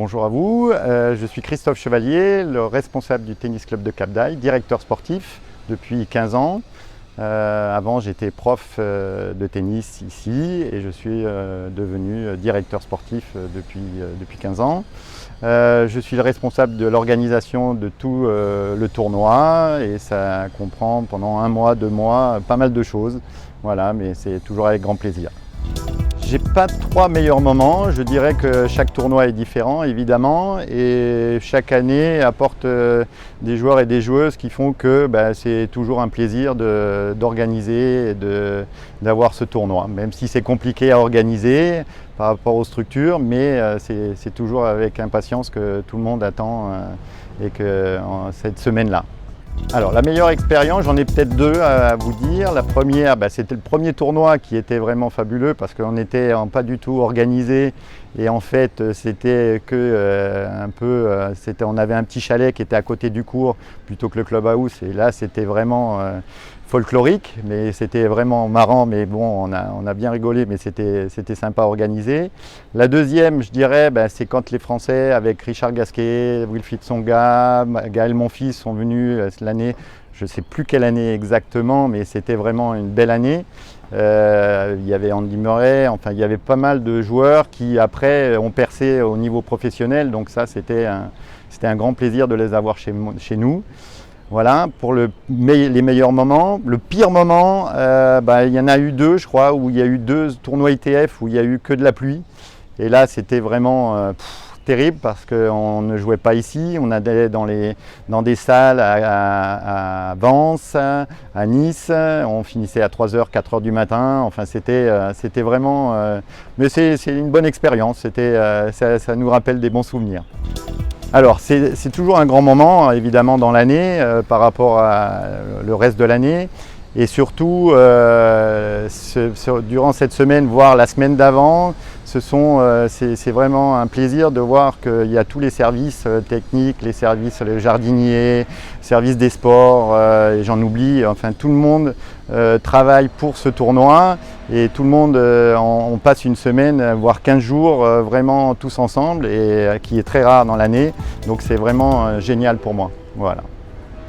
Bonjour à vous, je suis Christophe Chevalier, le responsable du Tennis Club de Cap d'Aille, directeur sportif depuis 15 ans. Avant j'étais prof de tennis ici et je suis devenu directeur sportif depuis 15 ans. Je suis le responsable de l'organisation de tout le tournoi et ça comprend pendant 1 mois, 2 mois, pas mal de choses. Voilà, mais c'est toujours avec grand plaisir. J'ai pas 3 meilleurs moments, je dirais que chaque tournoi est différent évidemment et chaque année apporte des joueurs et des joueuses qui font que c'est toujours un plaisir d'organiser et d'avoir ce tournoi. Même si c'est compliqué à organiser par rapport aux structures, mais c'est toujours avec impatience que tout le monde attend cette semaine-là. Alors la meilleure expérience, j'en ai peut-être 2 à vous dire. La première, c'était le premier tournoi qui était vraiment fabuleux parce qu'on n'était pas du tout organisé et en fait c'était que on avait un petit chalet qui était à côté du cours plutôt que le clubhouse et là c'était vraiment folklorique, mais c'était vraiment marrant, mais bon, on a bien rigolé, mais c'était sympa à organiser. La deuxième, je dirais, c'est quand les Français, avec Richard Gasquet, Wilfried Tsonga, Gaël Monfils sont venus l'année, je ne sais plus quelle année exactement, mais c'était vraiment une belle année. Il y avait Andy Murray, enfin il y avait pas mal de joueurs qui après ont percé au niveau professionnel, donc ça c'était un grand plaisir de les avoir chez nous. Voilà, pour les meilleurs moments. Le pire moment, il y en a eu 2, je crois, où il y a eu 2 tournois ITF où il n'y a eu que de la pluie. Et là, c'était vraiment terrible parce qu'on ne jouait pas ici. On allait dans des salles à Vence, à Nice. On finissait à 3h, 4h du matin. Enfin, c'était vraiment... mais c'est une bonne expérience. Ça nous rappelle des bons souvenirs. Alors c'est toujours un grand moment évidemment dans l'année par rapport à le reste de l'année et surtout durant cette semaine, voire la semaine d'avant, c'est vraiment un plaisir de voir qu'il y a tous les services techniques, les services les jardiniers, services des sports, et j'en oublie, enfin tout le monde travaille pour ce tournoi et tout le monde, on passe une semaine, voire 15 jours vraiment tous ensemble et qui est très rare dans l'année, donc c'est vraiment génial pour moi. Voilà.